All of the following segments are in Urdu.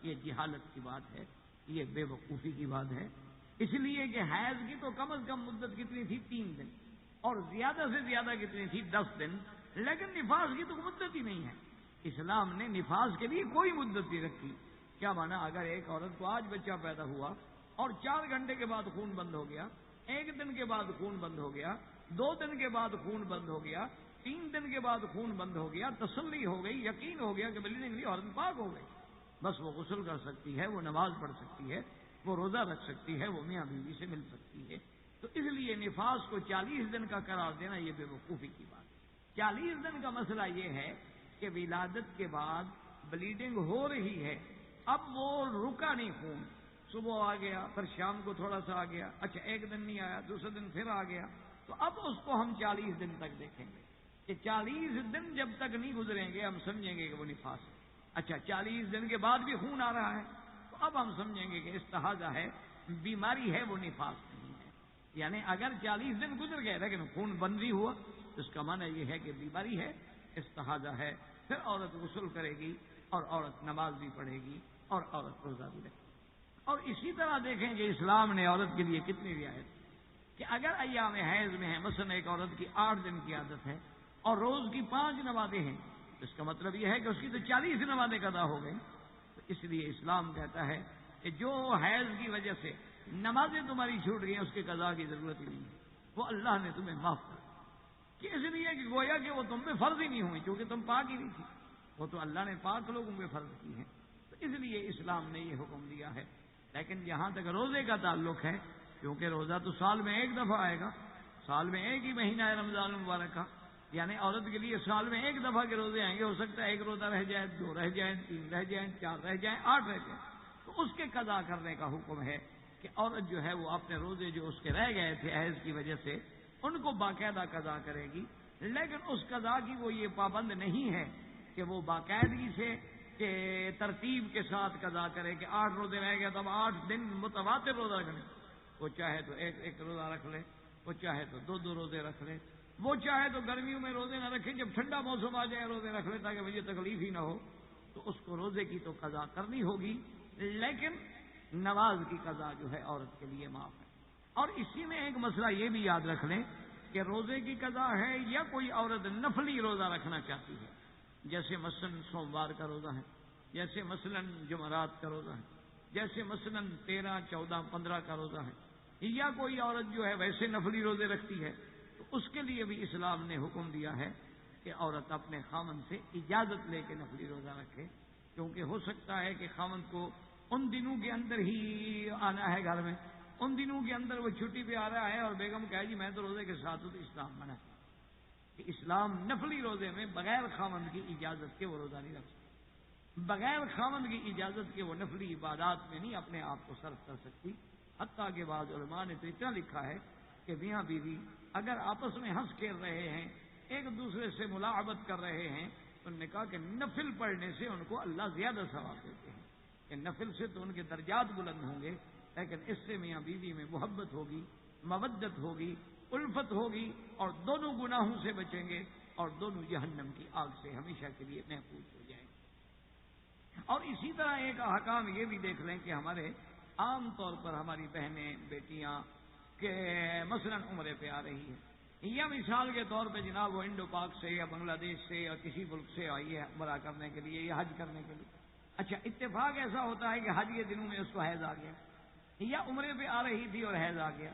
یہ جہالت کی بات ہے، یہ بے وقوفی کی بات ہے۔ اس لیے کہ حیض کی تو کم از کم مدت کتنی تھی؟ 3 دن، اور زیادہ سے زیادہ کتنی تھی؟ 10 دن، لیکن نفاس کی تو مدت ہی نہیں ہے۔ اسلام نے نفاس کے لیے کوئی مدت نہیں رکھی۔ کیا مانا؟ اگر ایک عورت کو آج بچہ پیدا ہوا اور 4 گھنٹے کے بعد خون بند ہو گیا، 1 دن کے بعد خون بند ہو گیا، 2 دن کے بعد خون بند ہو گیا، 3 دن کے بعد خون بند ہو گیا، تسلی ہو گئی، یقین ہو گیا کہ بلیڈنگ کے لیے عورت پاک ہو گئی، بس وہ غسل کر سکتی ہے، وہ نماز پڑھ سکتی ہے، وہ روزہ رکھ سکتی ہے، وہ میاں بیوی سے مل سکتی ہے۔ تو اس لیے نفاس کو 40 دن کا قرار دینا یہ بے وقوفی کی بات ہے۔ 40 دن کا مسئلہ یہ ہے کہ ولادت کے بعد بلیڈنگ ہو رہی ہے، اب وہ رکا نہیں خون، صبح آ گیا، پھر شام کو تھوڑا سا آ گیا، اچھا 1 دن نہیں آیا، دوسرے دن پھر آ گیا، تو اب اس کو ہم 40 دن تک دیکھیں گے کہ 40 دن جب تک نہیں گزریں گے ہم سمجھیں گے کہ وہ نفاس ہے۔ اچھا 40 دن کے بعد بھی خون آ رہا ہے تو اب ہم سمجھیں گے کہ استحاضہ ہے، بیماری ہے، وہ نفاس نہیں ہے۔ یعنی اگر 40 دن گزر گئے لیکن خون بند بھی ہوا تو اس کا معنی یہ ہے کہ بیماری ہے، استحاضہ ہے، پھر عورت غسل کرے گی اور عورت نماز بھی پڑھے گی اور عورت روزہ بھی رکھے گی۔ اور اسی طرح دیکھیں کہ اسلام نے عورت کے لیے کتنی رعایت کہ اگر ایام حیض میں ہے، مثلا ایک عورت کی 8 دن کی عادت ہے اور روز کی 5 نمازیں ہیں، اس کا مطلب یہ ہے کہ اس کی تو 40 نمازیں قضا ہو گئی۔ تو اس لیے اسلام کہتا ہے کہ جو حیض کی وجہ سے نمازیں تمہاری چھوٹ گئی اس کے قضا کی ضرورت ہی نہیں ہے، وہ اللہ نے تمہیں معاف کر دیا، کہ اس لیے کہ گویا کہ وہ تم پہ فرض ہی نہیں ہوئی کیونکہ تم پاک ہی نہیں تھی، وہ تو اللہ نے پاک لوگوں پہ فرض کی ہیں۔ تو اس لیے اسلام نے یہ حکم دیا ہے۔ لیکن جہاں تک روزے کا تعلق ہے، کیونکہ روزہ تو سال میں 1 دفعہ آئے گا، سال میں 1 ہی مہینہ ہے رمضان المبارک کا، یعنی عورت کے لیے سال میں 1 دفعہ کے روزے آئیں گے، ہو سکتا ہے 1 روزہ رہ جائے، 2 رہ جائیں، 3 رہ جائیں، 4 رہ جائیں، 8 رہ جائیں، تو اس کے قضا کرنے کا حکم ہے کہ عورت جو ہے وہ اپنے روزے جو اس کے رہ گئے تھے حیض کی وجہ سے ان کو باقاعدہ قضا کرے گی، لیکن اس قضا کی وہ یہ پابند نہیں ہے کہ وہ باقاعدگی سے کہ ترتیب کے ساتھ قضا کرے کہ 8 روزے رہ گئے تو اب 8 دن متواتر روزہ رکھنے، وہ چاہے تو ایک روزہ رکھ لے، وہ چاہے تو 2 روزے رکھ لے، وہ چاہے تو گرمیوں میں روزے نہ رکھے، جب ٹھنڈا موسم آ جائے روزے رکھ لے تاکہ مجھے تکلیف ہی نہ ہو، تو اس کو روزے کی تو قضا کرنی ہوگی، لیکن نماز کی قضا جو ہے عورت کے لیے معاف ہے۔ اور اسی میں ایک مسئلہ یہ بھی یاد رکھ لیں کہ روزے کی قضا ہے یا کوئی عورت نفلی روزہ رکھنا چاہتی ہے، جیسے مثلا سوموار کا روزہ ہے، جیسے مثلا جمعرات کا روزہ ہے، جیسے مثلا 13، 14، 15 کا روزہ ہے، یا کوئی عورت جو ہے ویسے نفلی روزے رکھتی ہے، تو اس کے لیے بھی اسلام نے حکم دیا ہے کہ عورت اپنے خاوند سے اجازت لے کے نفلی روزہ رکھے، کیونکہ ہو سکتا ہے کہ خاوند کو ان دنوں کے اندر ہی آنا ہے گھر میں، ان دنوں کے اندر وہ چھٹی پہ آ رہا ہے اور بیگم کہے جی میں تو روزے کے ساتھ ہوں، تو اسلام منع ہے کہ اسلام نفلی روزے میں بغیر خاوند کی اجازت کے وہ روزہ نہیں رکھ سکتا، بغیر خاوند کی اجازت کے وہ نفلی عبادات میں نہیں اپنے آپ کو صرف کر سکتی۔ حتیٰ کہ بعض علماء نے تو اتنا لکھا ہے کہ میاں بیوی اگر آپس میں ہنس کھیل رہے ہیں، ایک دوسرے سے ملاعبت کر رہے ہیں، تو انہوں نے کہا کہ نفل پڑھنے سے ان کو اللہ زیادہ ثواب دیتے ہیں، کہ نفل سے تو ان کے درجات بلند ہوں گے، لیکن اس سے میاں بیوی میں محبت ہوگی، مودت ہوگی، الفت ہوگی، اور دونوں گناہوں سے بچیں گے اور دونوں جہنم کی آگ سے ہمیشہ کے لیے محفوظ ہو جائیں گے۔ اور اسی طرح ایک احکام یہ بھی دیکھ لیں کہ ہمارے عام طور پر ہماری بہنیں بیٹیاں کہ مثلا عمرے پہ آ رہی ہیں، یا مثال کے طور پہ جناب وہ انڈو پاک سے یا بنگلہ دیش سے یا کسی ملک سے آئی ہے عمرہ کرنے کے لیے یا حج کرنے کے لیے، اچھا اتفاق ایسا ہوتا ہے کہ حج کے دنوں میں اس کو حیض آ گیا، یا عمرے پہ آ رہی تھی اور حیض آ گیا،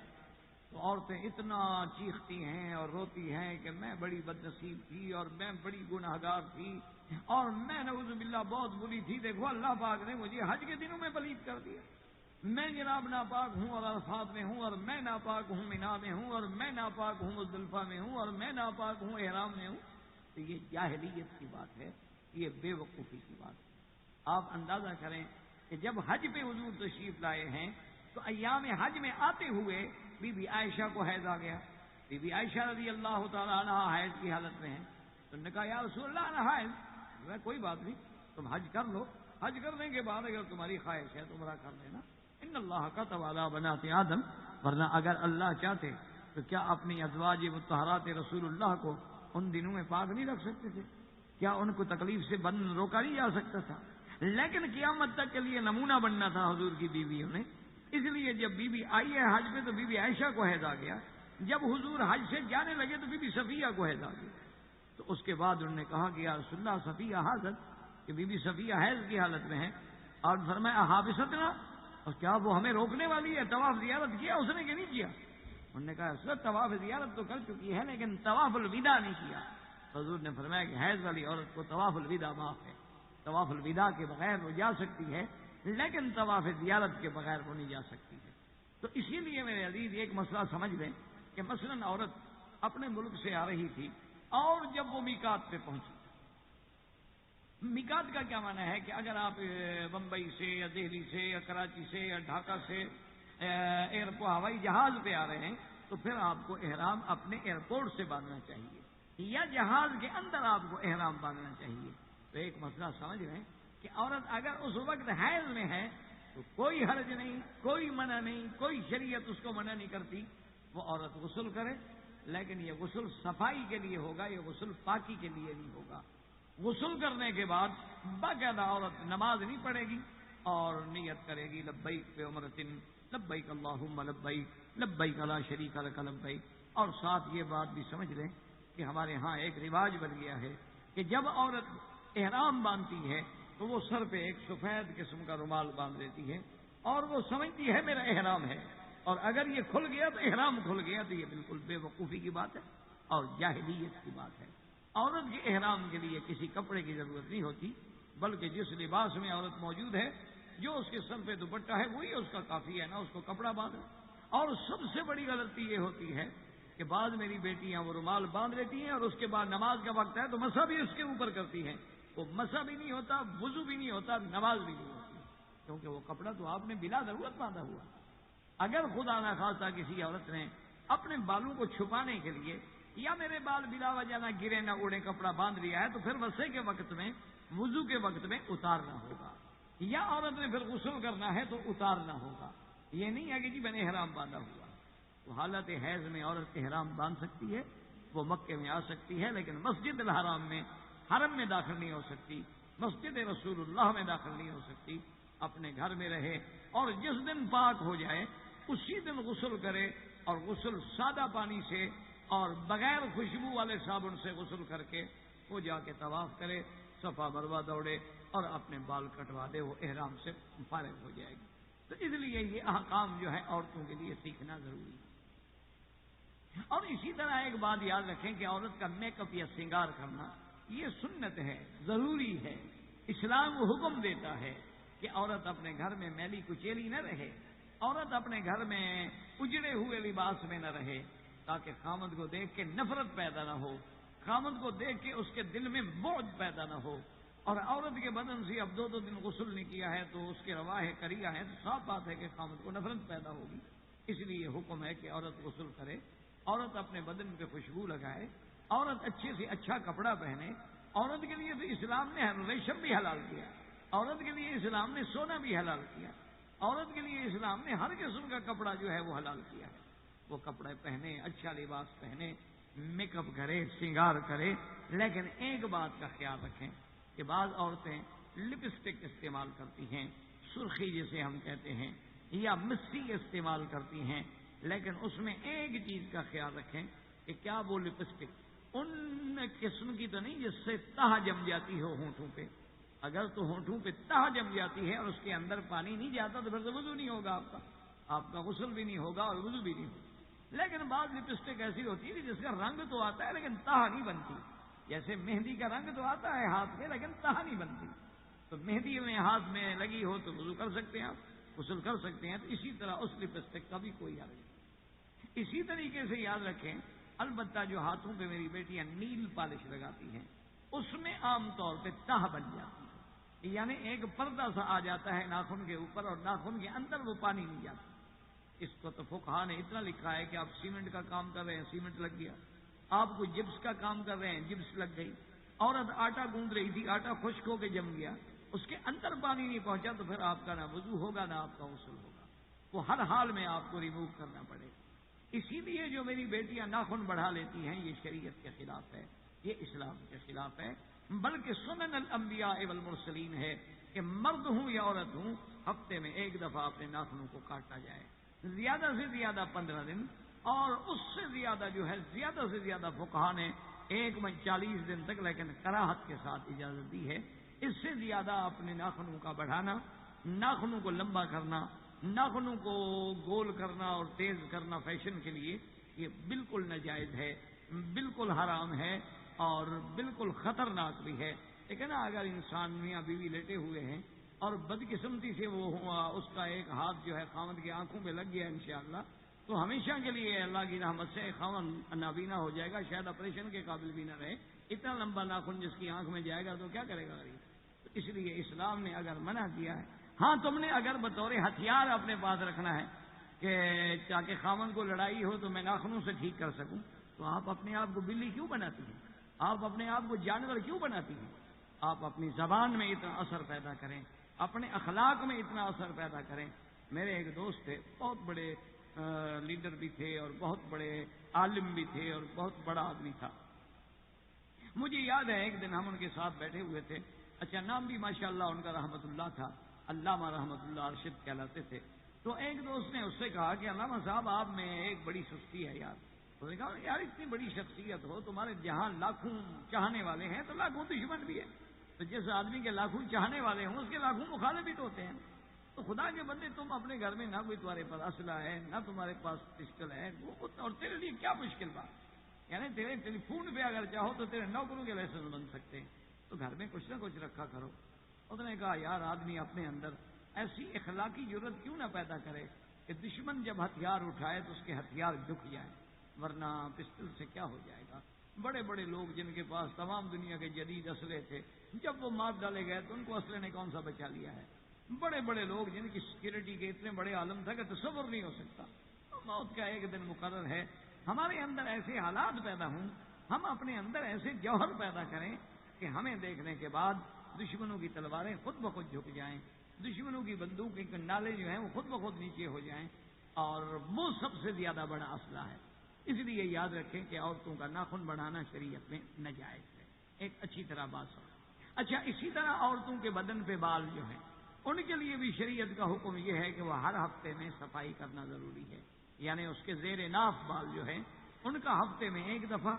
تو عورتیں اتنا چیختی ہیں اور روتی ہیں کہ میں بڑی بدنصیب تھی اور میں بڑی گناہگار تھی اور میں نعوذ باللہ بہت بری تھی، دیکھو اللہ پاک نے مجھے حج کے دنوں میں پلید کر دیا، میں جناب ناپاک ہوں اور عرفات میں ہوں، اور میں ناپاک ہوں مینا میں ہوں، اور میں ناپاک ہوں مزدلفہ میں ہوں، اور میں ناپاک ہوں احرام میں ہوں۔ تو یہ جاہلیت کی بات ہے، یہ بے وقوفی کی بات ہے۔ آپ اندازہ کریں کہ جب حج پہ حضور تشریف لائے ہیں تو ایام حج میں آتے ہوئے بی بی عائشہ کو حیض آ گیا، بی بی عائشہ رضی اللہ تعالیٰ عنہ حیض کی حالت میں ہیں، تو انہوں نے کہا یا رسول اللہ انا حائض، کوئی بات نہیں تم حج کر لو، حج کرنے کے بعد اگر تمہاری خواہش ہے تو عمرہ کر لینا، ان اللہ کتب علی بنات آدم، ورنہ اگر اللہ چاہتے تو کیا اپنی ازواج مطہرات رسول اللہ کو ان دنوں میں پاک نہیں رکھ سکتے تھے؟ کیا ان کو تکلیف سے روکا نہیں جا سکتا تھا؟ لیکن قیامت تک کے لیے نمونہ بننا تھا حضور کی بیویوں نے، اس لیے جب بی بی آئی ہے حج پہ تو بی بی عائشہ کو حیض آ گیا، جب حضور حج سے جانے لگے تو بی بی صفیہ کو حیض آ گیا۔ تو اس کے بعد انہوں نے کہا کہ یا رسول اللہ صفیہ حاضر، کہ بی بی صفیہ حیض کی حالت میں ہے، اور فرمایا حابستنا، اور کیا وہ ہمیں روکنے والی ہے؟ طواف زیارت کیا اس نے کہ نہیں کیا؟ انہوں نے کہا سر طواف زیارت تو کر چکی ہے لیکن طواف الوداع نہیں کیا۔ حضور نے فرمایا کہ حیض والی عورت کو طواف الوداع معاف ہے، طواف الوداع کے بغیر وہ جا سکتی ہے لیکن طواف زیارت کے بغیر وہ نہیں جا سکتی ہے۔ تو اسی لیے میرے عزیز ایک مسئلہ سمجھ لیں کہ مثلاً عورت اپنے ملک سے آ رہی تھی اور جب وہ میقات پہ پہنچی، میقات کا کیا معنی ہے کہ اگر آپ بمبئی سے یا دہلی سے یا کراچی سے یا ڈھاکہ سے ایئرپورٹ ہوائی جہاز پہ آ رہے ہیں تو پھر آپ کو احرام اپنے ایئرپورٹ سے باندھنا چاہیے یا جہاز کے اندر آپ کو احرام باندھنا چاہیے۔ تو ایک مسئلہ سمجھ رہے ہیں کہ عورت اگر اس وقت حیض میں ہے تو کوئی حرج نہیں، کوئی منع نہیں، کوئی شریعت اس کو منع نہیں کرتی، وہ عورت غسل کرے، لیکن یہ غسل صفائی کے لیے ہوگا، یہ غسل پاکی کے لیے نہیں ہوگا۔ غسل کرنے کے بعد باقاعدہ عورت نماز نہیں پڑھے گی اور نیت کرے گی لبیک بعمرۃ لبیک اللہم لبیک لبیک لا شریک لک لبیک۔ اور ساتھ یہ بات بھی سمجھ لیں کہ ہمارے ہاں ایک رواج بن گیا ہے کہ جب عورت احرام باندھتی ہے تو وہ سر پہ ایک سفید قسم کا رومال باندھ لیتی ہے اور وہ سمجھتی ہے میرا احرام ہے، اور اگر یہ کھل گیا تو احرام کھل گیا، تو یہ بالکل بے وقوفی کی بات ہے اور جاہلیت کی بات ہے۔ عورت کے احرام کے لیے کسی کپڑے کی ضرورت نہیں ہوتی، بلکہ جس لباس میں عورت موجود ہے، جو اس کے سر پہ دوپٹہ ہے وہی اس کا کافی ہے، نہ اس کو کپڑا باندھے۔ اور سب سے بڑی غلطی یہ ہوتی ہے کہ بعض میری بیٹیاں وہ رومال باندھ لیتی ہیں اور اس کے بعد نماز کا وقت ہے تو مسح بھی اس کے اوپر کرتی ہیں، وہ مسح بھی نہیں ہوتا، وضو بھی نہیں ہوتا، نماز بھی نہیں ہوتی، کیونکہ وہ کپڑا تو آپ نے بلا ضرورت باندھا ہوا۔ اگر خدا نہ خواستہ کسی عورت نے اپنے بالوں کو چھپانے کے لیے یا میرے بال بلا وجہ نہ گرے نہ اڑے کپڑا باندھ لیا ہے تو پھر وضو کے وقت میں وضو کے وقت میں اتارنا ہوگا، یا عورت نے پھر غسل کرنا ہے تو اتارنا ہوگا۔ یہ نہیں ہے کہ جی میں نے احرام باندھا ہوا۔ تو حالت حیض میں عورت احرام باندھ سکتی ہے، وہ مکے میں آ سکتی ہے، لیکن مسجد الحرام میں حرم میں داخل نہیں ہو سکتی، مسجد رسول اللہ میں داخل نہیں ہو سکتی، اپنے گھر میں رہے اور جس دن پاک ہو جائے اسی دن غسل کرے، اور غسل سادہ پانی سے اور بغیر خوشبو والے صابن سے غسل کر کے وہ جا کے طواف کرے، صفا مروہ دوڑے اور اپنے بال کٹوا دے، وہ احرام سے فارغ ہو جائے گی۔ تو اس لیے یہ احکام جو ہے عورتوں کے لیے سیکھنا ضروری ہے۔ اور اسی طرح ایک بات یاد رکھیں کہ عورت کا میک اپ یا سنگار کرنا یہ سنت ہے، ضروری ہے۔ اسلام حکم دیتا ہے کہ عورت اپنے گھر میں میلی کچیلی نہ رہے، عورت اپنے گھر میں اجڑے ہوئے لباس میں نہ رہے، تاکہ خامد کو دیکھ کے نفرت پیدا نہ ہو، خامد کو دیکھ کے اس کے دل میں بعد پیدا نہ ہو۔ اور عورت کے بدن سے اب 2 دن غسل نہیں کیا ہے تو اس کے رواہ کریا ہے تو صاف بات ہے کہ خامد کو نفرت پیدا ہوگی۔ اس لیے حکم ہے کہ عورت غسل کرے، عورت اپنے بدن پہ خوشبو لگائے، عورت اچھے سے اچھا کپڑا پہنے۔ عورت کے لیے تو اسلام نے ریشم بھی حلال کیا، عورت کے لیے اسلام نے سونا بھی حلال کیا، عورت کے لیے اسلام نے ہر قسم کا کپڑا جو ہے وہ حلال کیا ہے۔ وہ کپڑے پہنے، اچھا لباس پہنے، میک اپ کرے، سنگار کرے، لیکن ایک بات کا خیال رکھیں کہ بعض عورتیں لپسٹک استعمال کرتی ہیں، سرخی جسے ہم کہتے ہیں، یا مسی استعمال کرتی ہیں، لیکن اس میں ایک چیز کا خیال رکھیں کہ کیا وہ لپسٹک ان قسم کی تو نہیں جس سے تہ جم جاتی ہو ہونٹوں پہ۔ اگر تو ہونٹوں پہ تہ جم جاتی ہے اور اس کے اندر پانی نہیں جاتا تو پھر تو وضو نہیں ہوگا، آپ کا غسل بھی نہیں ہوگا اور وضو بھی نہیں ہوگا۔ لیکن بعض لپسٹک ایسی ہوتی ہے جس کا رنگ تو آتا ہے لیکن تہ نہیں بنتی، جیسے مہندی کا رنگ تو آتا ہے ہاتھ میں لیکن تہ نہیں بنتی۔ تو مہندی میں ہاتھ میں لگی ہو تو وضو کر سکتے ہیں آپ، غسل کر سکتے ہیں، تو اسی طرح اس لپسٹک کا بھی کوئی حرج نہیں۔ اسی طریقے سے یاد رکھیں، البتہ جو ہاتھوں پہ میری بیٹیاں نیل پالش لگاتی ہیں اس میں عام طور پہ تہ بن جاتی ہے، یعنی ایک پردہ سا آ جاتا ہے ناخن کے اوپر اور ناخن کے اندر وہ پانی نہیں جاتا۔ اس کو تو فقہا نے اتنا لکھا ہے کہ آپ سیمنٹ کا کام کر رہے ہیں، سیمنٹ لگ گیا، آپ کو جبس کا کام کر رہے ہیں، جبس لگ گئی، عورت آٹا گوندھ رہی تھی، آٹا خشک ہو کے جم گیا، اس کے اندر پانی نہیں پہنچا تو پھر آپ کا نہ وضو ہوگا نہ آپ کا غسل ہوگا، وہ ہر حال میں آپ کو ریموو کرنا پڑے گا۔ اسی لیے جو میری بیٹیاں ناخن بڑھا لیتی ہیں یہ شریعت کے خلاف ہے، یہ اسلام کے خلاف ہے، بلکہ سنن الانبیاء والمرسلین ہے کہ مرد ہوں یا عورت ہوں ہفتے میں ایک دفعہ اپنے ناخنوں کو کاٹا جائے، زیادہ سے زیادہ 15 دن، اور اس سے زیادہ جو ہے زیادہ سے زیادہ فقہا نے 1 میں 40 دن تک، لیکن کراہت کے ساتھ اجازت دی ہے۔ اس سے زیادہ اپنے ناخنوں کا بڑھانا، ناخنوں کو لمبا کرنا، ناخنوں کو گول کرنا اور تیز کرنا فیشن کے لیے، یہ بالکل ناجائز ہے، بالکل حرام ہے اور بالکل خطرناک بھی ہے۔ لیکن اگر انسان میاں بیوی لیٹے ہوئے ہیں اور بدقسمتی سے وہ اس کا ایک ہاتھ جو ہے خاوند کی آنکھوں پہ لگ گیا انشاءاللہ، تو ہمیشہ کے لیے اللہ کی رحمت سے خاوند نابینا ہو جائے گا، شاید آپریشن کے قابل بھی نہ رہے۔ اتنا لمبا ناخن جس کی آنکھ میں جائے گا تو کیا کرے گا غریب؟ تو اس لیے اسلام نے اگر منع کیا ہے، ہاں تم نے اگر بطور ہتھیار اپنے پاس رکھنا ہے کہ تاکہ خاوند کو لڑائی ہو تو میں ناخنوں سے ٹھیک کر سکوں، تو آپ اپنے آپ کو بلی کیوں بناتی ہیں؟ آپ اپنے آپ کو جانور کیوں بناتی ہیں؟ آپ اپنی زبان میں اتنا اثر پیدا کریں، اپنے اخلاق میں اتنا اثر پیدا کریں۔ میرے ایک دوست تھے، بہت بڑے لیڈر بھی تھے اور بہت بڑے عالم بھی تھے اور بہت بڑا آدمی تھا۔ مجھے یاد ہے ایک دن ہم ان کے ساتھ بیٹھے ہوئے تھے، اچھا نام بھی ماشاءاللہ ان کا رحمت اللہ تھا، علامہ رحمت اللہ ارشد کہلاتے تھے۔ تو ایک دوست نے اس سے کہا کہ علامہ صاحب آپ میں ایک بڑی سستی ہے یار۔ تو نے کہا یار اتنی بڑی شخصیت ہو، تمہارے جہاں لاکھوں چاہنے والے ہیں تو لاکھوں دشمن بھی ہے، تو جس آدمی کے لاکھوں چاہنے والے ہوں اس کے لاکھوں مخالف بھی تو ہوتے ہیں۔ تو خدا کے بندے تم اپنے گھر میں نہ کوئی تمہارے پاس اسلحہ ہے، نہ تمہارے پاس پسٹل ہے، اور تیرے لیے کیا مشکل بات؟ یعنی تیرے ٹیلی فون پہ اگر چاہو تو تیرے نوکروں کے لائسنس بن سکتے ہیں، تو گھر میں کچھ نہ کچھ رکھا کرو۔ اس نے کہا یار آدمی اپنے اندر ایسی اخلاقی ضرورت کیوں نہ پیدا کرے کہ دشمن جب ہتھیار اٹھائے تو اس کے ہتھیار جھک جائیں، ورنہ پسٹل سے کیا ہو جائے گا؟ بڑے بڑے لوگ جن کے پاس تمام دنیا کے جدید اسلحے تھے، جب وہ مار ڈالے گئے تو ان کو اسلحے نے کون سا بچا لیا ہے؟ بڑے بڑے لوگ جن کی سیکورٹی کے اتنے بڑے عالم تھا کہ تصور نہیں ہو سکتا۔ موت کا ایک دن مقرر ہے، ہمارے اندر ایسے حالات پیدا ہوں، ہم اپنے اندر ایسے جوہر پیدا کریں کہ ہمیں دیکھنے کے بعد دشمنوں کی تلواریں خود بخود جھک جائیں، دشمنوں کی بندوق کے نالے جو ہیں وہ خود بخود نیچے ہو جائیں، اور وہ سب سے زیادہ بڑا اسلحہ ہے۔ اس لیے یاد رکھیں کہ عورتوں کا ناخن بڑھانا شریعت میں ناجائز ہے۔ ایک اچھی طرح بات سمجھ۔ اچھا اسی طرح عورتوں کے بدن پہ بال جو ہیں ان کے لیے بھی شریعت کا حکم یہ ہے کہ وہ ہر ہفتے میں صفائی کرنا ضروری ہے، یعنی اس کے زیر ناف بال جو ہیں ان کا ہفتے میں ایک دفعہ،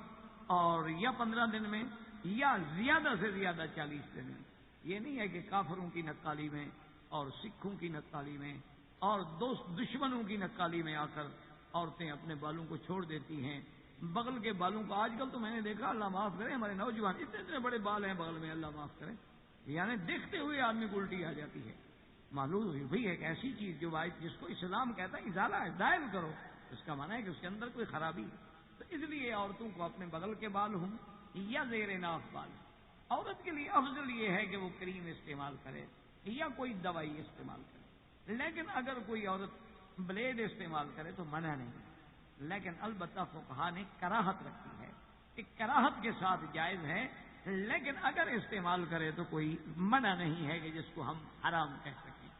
اور یا 15 دن میں یا زیادہ سے زیادہ 40 دن میں۔ یہ نہیں ہے کہ کافروں کی نقالی میں اور سکھوں کی نقالی میں اور دشمنوں کی نقالی میں آ کر عورتیں اپنے بالوں کو چھوڑ دیتی ہیں۔ بغل کے بالوں کو آج کل تو میں نے دیکھا، اللہ معاف کرے ہمارے نوجوان اتنے اتنے بڑے بال ہیں بغل میں، اللہ معاف کرے، یعنی دیکھتے ہوئے آدمی کو الٹی آ جاتی ہے۔ معلوم ہوئی ایک ایسی چیز جس کو اسلام کہتا ہے ازالہ ہے، زائل کرو، اس کا معنی ہے کہ اس کے اندر کوئی خرابی ہے۔ تو اس لیے عورتوں کو اپنے بغل کے بال ہوں یا زیر ناف بال، عورت کے لیے افضل یہ ہے کہ وہ کریم استعمال کرے یا کوئی دوائی استعمال کرے، لیکن اگر کوئی عورت بلیڈ استعمال کرے تو منع نہیں ہے، لیکن البتہ فقہا نے کراہت رکھی ہے کہ کراہت کے ساتھ جائز ہے، لیکن اگر استعمال کرے تو کوئی منع نہیں ہے کہ جس کو ہم حرام کہہ سکیں۔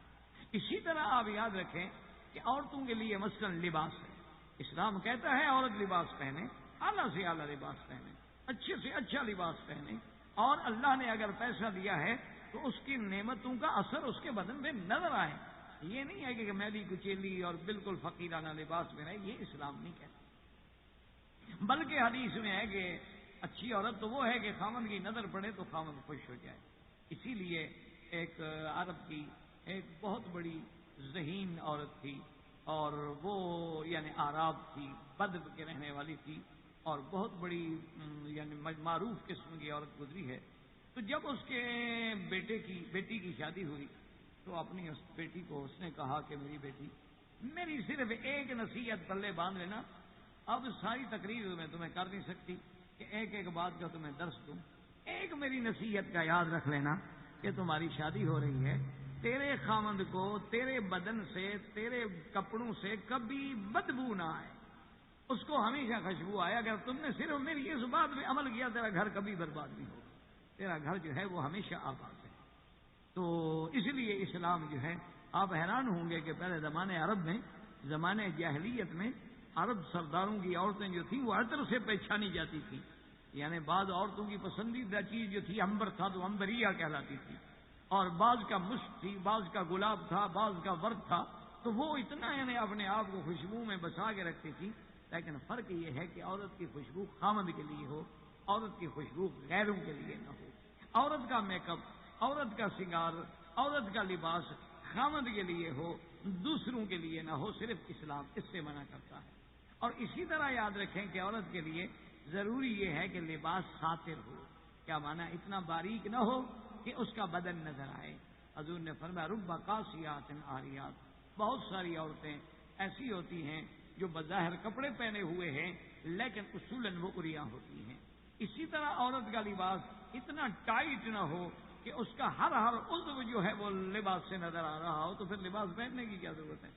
اسی طرح آپ یاد رکھیں کہ عورتوں کے لیے مثلاً لباس ہے، اسلام کہتا ہے عورت لباس پہنے، اعلیٰ سے اعلیٰ لباس پہنے، اچھے سے اچھا لباس پہنے، اور اللہ نے اگر پیسہ دیا ہے تو اس کی نعمتوں کا اثر اس کے بدن پہ نظر آئے۔ یہ نہیں ہے کہ میلی کچیلی اور بالکل فقیرانہ لباس میں رہے، یہ اسلام نہیں کہتا، بلکہ حدیث میں ہے کہ اچھی عورت تو وہ ہے کہ خاوند کی نظر پڑے تو خاوند خوش ہو جائے۔ اسی لیے ایک عرب کی ایک بہت بڑی ذہین عورت تھی، اور وہ یعنی آراب تھی، بدر کے رہنے والی تھی، اور بہت بڑی یعنی معروف قسم کی عورت گزری ہے۔ تو جب اس کے بیٹی کی شادی ہوئی تو اپنی اس بیٹی کو اس نے کہا کہ میری بیٹی، میری صرف ایک نصیحت پلے باندھ لینا، اب ساری تقریر میں تمہیں کر نہیں سکتی کہ ایک ایک بات کا تمہیں درس دوں، ایک میری نصیحت کا یاد رکھ لینا کہ تمہاری شادی ہو رہی ہے، تیرے خاوند کو تیرے بدن سے تیرے کپڑوں سے کبھی بدبو نہ آئے، اس کو ہمیشہ خوشبو آئے۔ اگر تم نے صرف میری اس بات میں عمل کیا تیرا گھر کبھی برباد نہیں ہوگا، تیرا گھر جو ہے وہ ہمیشہ آباد ہے۔ تو اس لیے اسلام جو ہے، آپ حیران ہوں گے کہ پہلے زمانے عرب میں، زمانے جاہلیت میں عرب سرداروں کی عورتیں جو تھیں وہ عطر سے پہچانی جاتی تھیں، یعنی بعض عورتوں کی پسندیدہ چیز جو تھی عنبر تھا تو عنبریہ کہلاتی تھی، اور بعض کا مشک تھی، بعض کا گلاب تھا، بعض کا ورد تھا، تو وہ اتنا یعنی اپنے آپ کو خوشبو میں بسا کے رکھتی تھی. لیکن فرق یہ ہے کہ عورت کی خوشبو خامد کے لیے ہو، عورت کی خوشبو غیروں کے لیے نہ ہو. عورت کا میک اپ، عورت کا سنگار، عورت کا لباس خامد کے لیے ہو، دوسروں کے لیے نہ ہو. صرف اسلام اس سے منع کرتا ہے. اور اسی طرح یاد رکھیں کہ عورت کے لیے ضروری یہ ہے کہ لباس ساتر ہو. کیا معنی؟ اتنا باریک نہ ہو کہ اس کا بدن نظر آئے. حضور نے فرمایا رب قاسیات عاریات، بہت ساری عورتیں ایسی ہوتی ہیں جو بظاہر کپڑے پہنے ہوئے ہیں لیکن اصولاً وہ عریاں ہوتی ہیں. اسی طرح عورت کا لباس اتنا ٹائٹ نہ ہو کہ اس کا ہر عضو جو ہے وہ لباس سے نظر آ رہا ہو، تو پھر لباس پہننے کی کیا ضرورت ہے؟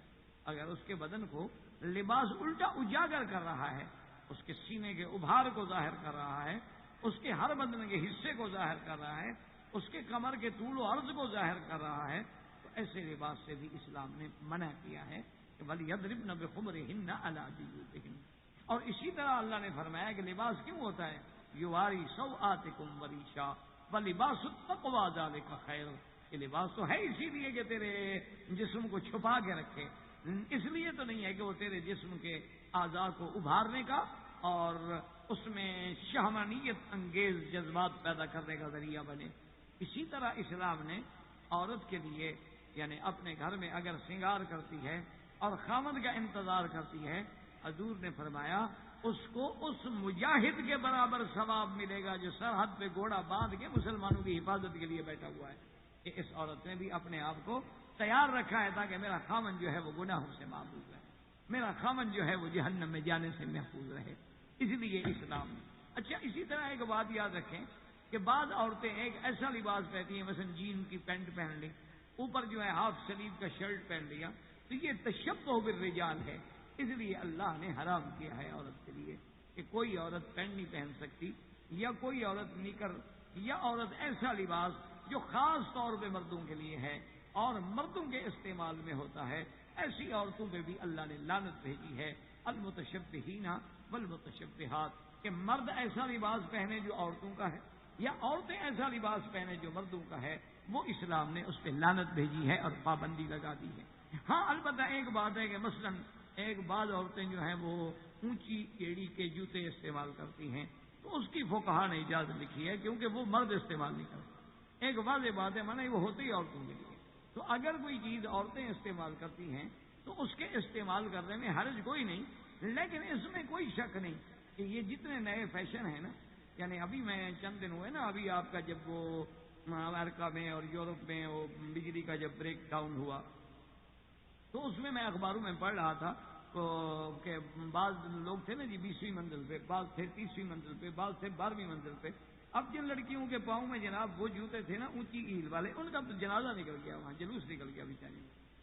اگر اس کے بدن کو لباس الٹا اجاگر کر رہا ہے، اس کے سینے کے ابھار کو ظاہر کر رہا ہے، اس کے ہر بدن کے حصے کو ظاہر کر رہا ہے، اس کے کمر کے طول و عرض کو ظاہر کر رہا ہے، تو ایسے لباس سے بھی اسلام نے منع کیا ہے کہ وَلْيَضْرِبْنَ بِخُمُرِهِنَّ عَلَىٰ جُيُوبِهِنَّ. اور اسی طرح اللہ نے فرمایا کہ لباس کیوں ہوتا ہے؟ یواری سوآتکم وریشا ولباس التقویٰ ذالک خیر. یہ لباس تو ہے اسی لیے کہ تیرے جسم کو چھپا کے رکھے، اس لیے تو نہیں ہے کہ وہ تیرے جسم کے اعضاء کو ابھارنے کا اور اس میں شہوانیت انگیز جذبات پیدا کرنے کا ذریعہ بنے. اسی طرح اسلام نے عورت کے لیے یعنی اپنے گھر میں اگر سنگار کرتی ہے اور خامد کا انتظار کرتی ہے، حضور نے فرمایا اس کو اس مجاہد کے برابر ثواب ملے گا جو سرحد پہ گھوڑا باندھ کے مسلمانوں کی حفاظت کے لیے بیٹھا ہوا ہے. کہ اس عورت نے بھی اپنے آپ کو تیار رکھا ہے تاکہ میرا خامن جو ہے وہ گناہوں سے محفوظ رہے، میرا خامن جو ہے وہ جہنم میں جانے سے محفوظ رہے. اس لیے اسلام. اچھا، اسی طرح ایک بات یاد رکھیں کہ بعض عورتیں ایک ایسا لباس پہنتی ہیں، مثلا جین کی پینٹ پہن لی، اوپر جو ہے ہاف سلیو کا شرٹ پہن لیا، تو یہ تشبہ بالرجال ہے. اس لیے اللہ نے حرام کیا ہے عورت کے لیے کہ کوئی عورت پینٹ نہیں پہن سکتی، یا کوئی عورت نکر، یا عورت ایسا لباس جو خاص طور پہ مردوں کے لیے ہے اور مردوں کے استعمال میں ہوتا ہے. ایسی عورتوں پہ بھی اللہ نے لعنت بھیجی ہے. المتشبہین والمتشبہات، کہ مرد ایسا لباس پہنے جو عورتوں کا ہے یا عورتیں ایسا لباس پہنے جو مردوں کا ہے، وہ اسلام نے اس پہ لعنت بھیجی ہے اور پابندی لگا دی ہے. ہاں البتہ ایک بات ہے کہ مثلا ایک بعض عورتیں جو ہیں وہ اونچی ایڑی کے جوتے استعمال کرتی ہیں، تو اس کی فقہا نے اجازت لکھی ہے کیونکہ وہ مرد استعمال نہیں کرتے. ایک واضح بات ہے مانا وہ ہوتی ہے عورتوں کے لیے. تو اگر کوئی چیز عورتیں استعمال کرتی ہیں تو اس کے استعمال کرنے میں حرج کوئی نہیں، لیکن اس میں کوئی شک نہیں کہ یہ جتنے نئے فیشن ہیں نا، یعنی ابھی میں چند دن ہوئے نا، ابھی آپ کا جب وہ امریکہ میں اور یورپ میں وہ بجلی کا جب بریک ڈاؤن ہوا، تو اس میں اخباروں میں پڑھ رہا تھا کہ بعض لوگ تھے نا جی 20ویں منزل پہ، بعض تھے 30ویں منزل پہ، بعض تھے 12ویں منزل پہ. اب جن لڑکیوں کے پاؤں میں جناب وہ جوتے تھے نا اونچی ہیل والے، ان کا تو جنازہ نکل گیا، وہاں جلوس نکل گیا بیچاری.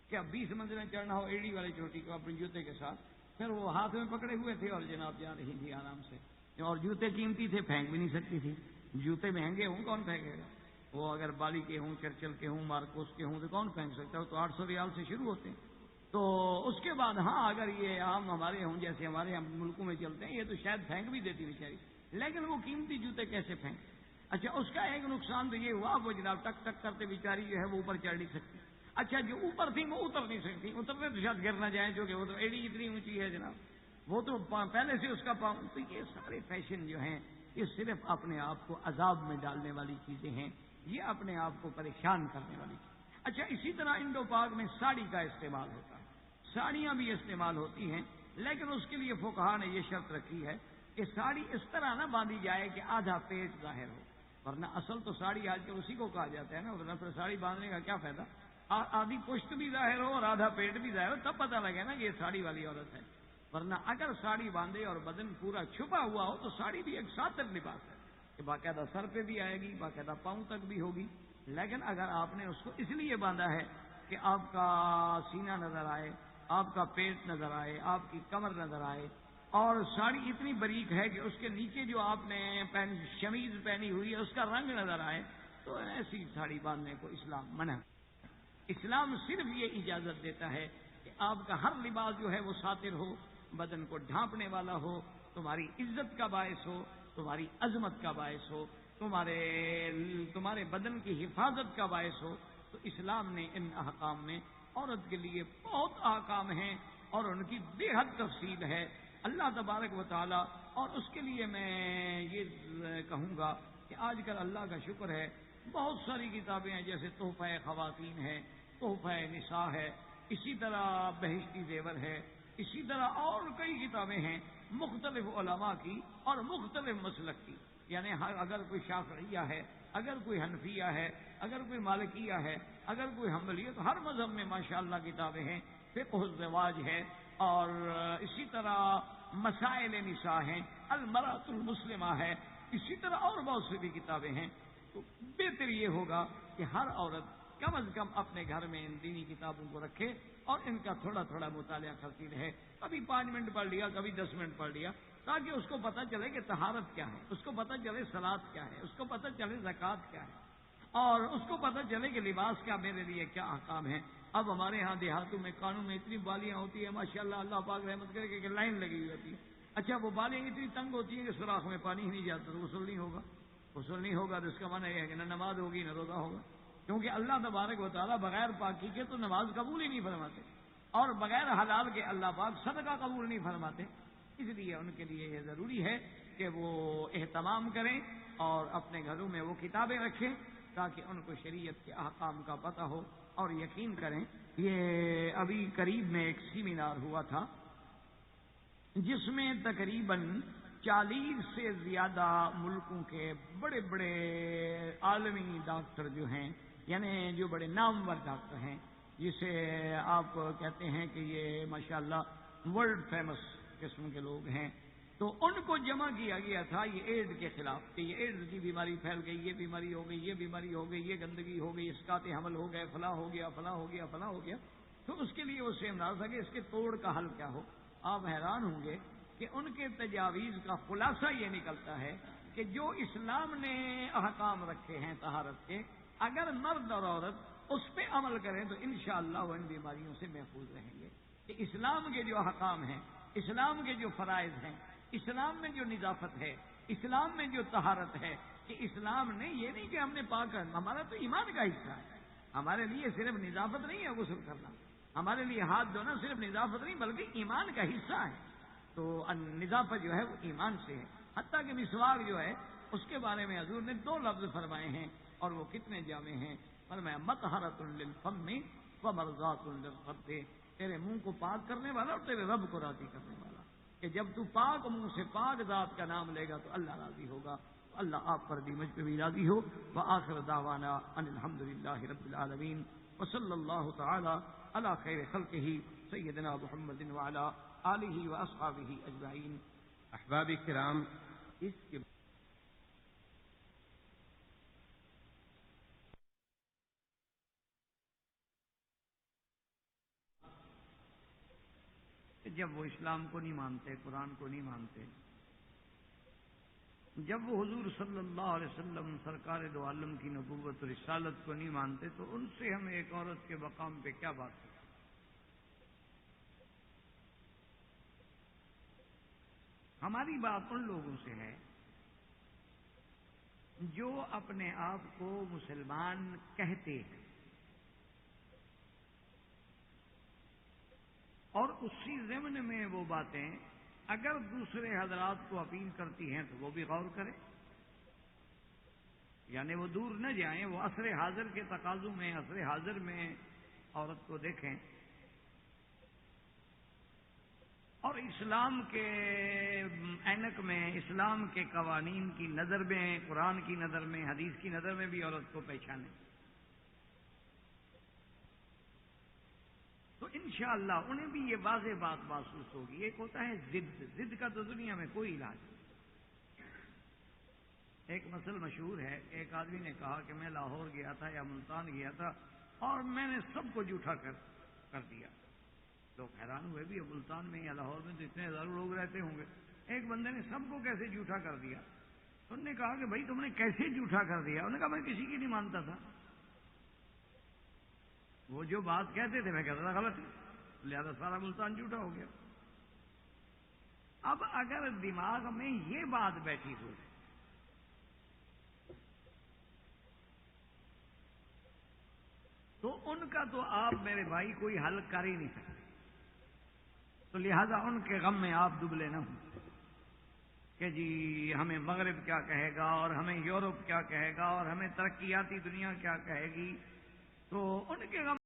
کہ اب 20 منزلیں چڑھنا ہو ایڑی والے چوٹی کو اپنے جوتے کے ساتھ، پھر وہ ہاتھ میں پکڑے ہوئے تھے اور جناب جا رہی تھی آرام سے. اور جوتے قیمتی تھے، پھینک بھی نہیں سکتی تھی. جوتے مہنگے ہوں کون پھینکے گا؟ وہ اگر بالی کے ہوں، چرچل کے ہوں، مارکوس کے ہوں تو کون پھینک سکتا ہے؟ تو 800 ریال سے شروع ہوتے ہیں. تو اس کے بعد ہاں اگر یہ عام ہمارے ہوں جیسے ہمارے ملکوں میں چلتے ہیں، یہ تو شاید پھینک بھی دیتی بیچاری، لیکن وہ قیمتی جوتے کیسے پھینک؟ اچھا، اس کا ایک نقصان تو یہ ہوا وہ جناب ٹک ٹک کرتے بیچاری جو ہے وہ اوپر چڑھ نہیں سکتی. اچھا، جو اوپر تھی وہ اتر نہیں سکتی، اترنے تو شاید گر نہ جائیں، جو کہ وہ تو ایڑی اتنی اونچی ہے جناب، وہ تو پہلے سے اس کا پاؤں. تو یہ سارے فیشن جو ہیں یہ صرف اپنے آپ کو عذاب میں ڈالنے والی چیزیں ہیں، یہ اپنے آپ کو پریشان کرنے والی چیزیں. اچھا، اسی طرح انڈو پاک میں ساڑی کا استعمال ہوتا ہے، ساڑیاں بھی استعمال ہوتی ہیں، لیکن اس کے لیے فقہا نے یہ شرط رکھی ہے کہ ساڑی اس طرح نہ باندھی جائے کہ آدھا پیٹ ظاہر ہو، ورنہ اصل تو ساڑی آج کل اسی کو کہا جاتا ہے نا، ورنہ پھر ساڑی باندھنے کا کیا فائدہ؟ آدھی پشت بھی ظاہر ہو اور آدھا پیٹ بھی ظاہر ہو، تب پتہ لگے نا کہ یہ ساڑی والی عورت ہے. ورنہ اگر ساڑی باندھے اور بدن پورا چھپا ہوا ہو تو ساڑی بھی ایک ساتر لباس ہے کہ باقاعدہ سر پہ بھی آئے گی، باقاعدہ پاؤں تک بھی ہوگی. لیکن اگر آپ نے اس کو اس لیے باندھا ہے کہ آپ کا سینہ نظر آئے، آپ کا پیٹ نظر آئے، آپ کی کمر نظر آئے، اور ساڑی اتنی باریک ہے کہ اس کے نیچے جو آپ نے شمیز پہنی ہوئی ہے اس کا رنگ نظر آئے، تو ایسی ساڑی باندھنے کو اسلام منع. اسلام صرف یہ اجازت دیتا ہے کہ آپ کا ہر لباس جو ہے وہ ساتر ہو، بدن کو ڈھانپنے والا ہو، تمہاری عزت کا باعث ہو، تمہاری عظمت کا باعث ہو. تمہارے بدن کی حفاظت کا باعث ہو، تو اسلام نے ان احکام میں عورت کے لیے بہت احکام ہیں اور ان کی بے حد تفصیل ہے اللہ تبارک و تعالی. اور اس کے لیے میں یہ کہوں گا کہ آج کل اللہ کا شکر ہے بہت ساری کتابیں ہیں، جیسے تحفہ خواتین ہے، تحفہ نساء ہے، اسی طرح بہشتی زیور ہے، اسی طرح اور کئی کتابیں ہیں مختلف علماء کی اور مختلف مسلک کی. یعنی اگر کوئی شافعیہ ہے، اگر کوئی حنفیہ ہے، اگر کوئی مالکیہ ہے، اگر کوئی حنبلی ہے، تو ہر مذہب میں ماشاءاللہ کتابیں ہیں. فقہ الزواج ہے اور اسی طرح مسائل نساء ہیں، المرأۃ المسلمہ ہے، اسی طرح اور بہت سی بھی کتابیں ہیں. تو بہتر یہ ہوگا کہ ہر عورت کم از کم اپنے گھر میں ان دینی کتابوں کو رکھے اور ان کا تھوڑا تھوڑا مطالعہ کرتی رہے. کبھی 5 منٹ پڑھ لیا، کبھی 10 منٹ پڑھ لیا، تاکہ اس کو پتہ چلے کہ طہارت کیا ہے، اس کو پتہ چلے صلاۃ کیا ہے، اس کو پتہ چلے زکوٰۃ کیا ہے، اور اس کو پتہ چلے کہ لباس کا میرے لیے کیا احکام ہے. اب ہمارے ہاں دیہاتوں میں کانوں میں اتنی بالیاں ہوتی ہیں ماشاءاللہ، اللہ پاک رحمت کرے کہ لائن لگی ہوئی ہوتی ہے. اچھا، وہ بالیاں اتنی تنگ ہوتی ہیں کہ سوراخ میں پانی ہی نہیں جاتا، تو غسل نہیں ہوگا. غسل نہیں ہوگا تو اس کا معنی یہ ہے کہ نہ نماز ہوگی نہ روزہ ہوگا، کیونکہ اللہ تبارک و تعالیٰ بغیر پاکی کے تو نماز قبول ہی نہیں فرماتے، اور بغیر حلال کے اللہ پاک صدقہ قبول نہیں فرماتے. اس لیے ان کے لیے یہ ضروری ہے کہ وہ اہتمام کریں اور اپنے گھروں میں وہ کتابیں رکھیں تاکہ ان کو شریعت کے احکام کا پتہ ہو. اور یقین کریں، یہ ابھی قریب میں ایک سیمینار ہوا تھا جس میں تقریباً 40 سے زیادہ ملکوں کے بڑے بڑے عالمی ڈاکٹر جو ہیں، یعنی جو بڑے نامور ڈاکٹر ہیں، جسے آپ کہتے ہیں کہ یہ ماشاءاللہ ورلڈ فیمس قسم کے لوگ ہیں، تو ان کو جمع کیا گیا تھا یہ ایڈز کے خلاف کہ یہ ایڈز کی بیماری پھیل گئی، یہ بیماری ہو گئی، یہ بیماری ہو گئی، یہ گندگی ہو گئی، اسقاط حمل ہو گئے، فلاں ہو گیا، فلاں ہو گیا، فلاں ہو گیا. تو اس کے لیے وہ سیمینار تھا کہ اس کے توڑ کا حل کیا ہو. آپ حیران ہوں گے کہ ان کے تجاویز کا خلاصہ یہ نکلتا ہے کہ جو اسلام نے احکام رکھے ہیں طہارت کے، اگر مرد اور عورت اس پہ عمل کریں تو انشاءاللہ وہ ان بیماریوں سے محفوظ رہیں گے. کہ اسلام کے جو احکام ہیں، اسلام کے جو فرائض ہیں، اسلام میں جو نظافت ہے، اسلام میں جو طہارت ہے، کہ اسلام نے یہ نہیں کہ ہم نے پاک، ہمارا تو ایمان کا حصہ ہے. ہمارے لیے صرف نظافت نہیں ہے غسل کرنا، ہمارے لیے ہاتھ دھونا صرف نظافت نہیں بلکہ ایمان کا حصہ ہے. تو نظافت جو ہے وہ ایمان سے ہے. حتیٰ کہ مسواک جو ہے اس کے بارے میں حضور نے 2 لفظ فرمائے ہیں اور وہ کتنے جامع ہیں. فرمایا مطہرۃ للفم ومرضات للرب، تیرے منہ کو پاک کرنے والا اور تیرے رب کو راضی کرنے والا. کہ جب تو پاک منہ سے پاک ذات کا نام لے گا تو اللہ راضی ہوگا. اللہ آپ پر بھی مجھ پہ بھی راضی ہو. وآخر دعوانا ان الحمد للہ رب العالمین وصلی اللہ تعالی علی خیر خلقہ سیدنا محمد وعلی آلہ واصحابہ اجمعین. احباب کرام، اس کے جب وہ اسلام کو نہیں مانتے، قرآن کو نہیں مانتے، جب وہ حضور صلی اللہ علیہ وسلم سرکار دو عالم کی نبوت و رسالت کو نہیں مانتے، تو ان سے ہم ایک عورت کے مقام پہ کیا بات کریں؟ ہماری بات ان لوگوں سے ہے جو اپنے آپ کو مسلمان کہتے ہیں اور اسی ضمن میں وہ باتیں اگر دوسرے حضرات کو اپیل کرتی ہیں تو وہ بھی غور کریں. یعنی وہ دور نہ جائیں، وہ عصر حاضر کے تقاضوں میں، عصر حاضر میں عورت کو دیکھیں اور اسلام کے اینک میں، اسلام کے قوانین کی نظر میں، قرآن کی نظر میں، حدیث کی نظر میں بھی عورت کو پہچانیں. تو انشاءاللہ انہیں بھی یہ واضح بات محسوس ہوگی. ایک ہوتا ہے ضد کا تو دنیا میں کوئی علاج نہیں. ایک مثل مشہور ہے، ایک آدمی نے کہا کہ میں لاہور گیا تھا یا ملتان گیا تھا اور میں نے سب کو جھوٹا کر دیا. لوگ حیران ہوئے بھی، ملتان میں یا لاہور میں تو اتنے ہزاروں لوگ رہتے ہوں گے، ایک بندے نے سب کو کیسے جھوٹا کر دیا؟ انہوں نے کہا کہ بھائی تم نے کیسے جھوٹا کر دیا؟ انہوں نے کہا میں کسی کی نہیں مانتا تھا، وہ جو بات کہتے تھے میں کہتا تھا غلط ہے، لہذا سارا ملتان جھوٹا ہو گیا. اب اگر دماغ میں یہ بات بیٹھی ہو تو ان کا تو آپ میرے بھائی کوئی حل کر ہی نہیں سکتے، تو لہذا ان کے غم میں آپ دبلے نہ ہوں کہ جی ہمیں مغرب کیا کہے گا اور ہمیں یورپ کیا کہے گا اور ہمیں ترقیاتی دنیا کیا کہے گی، تو ان کے غم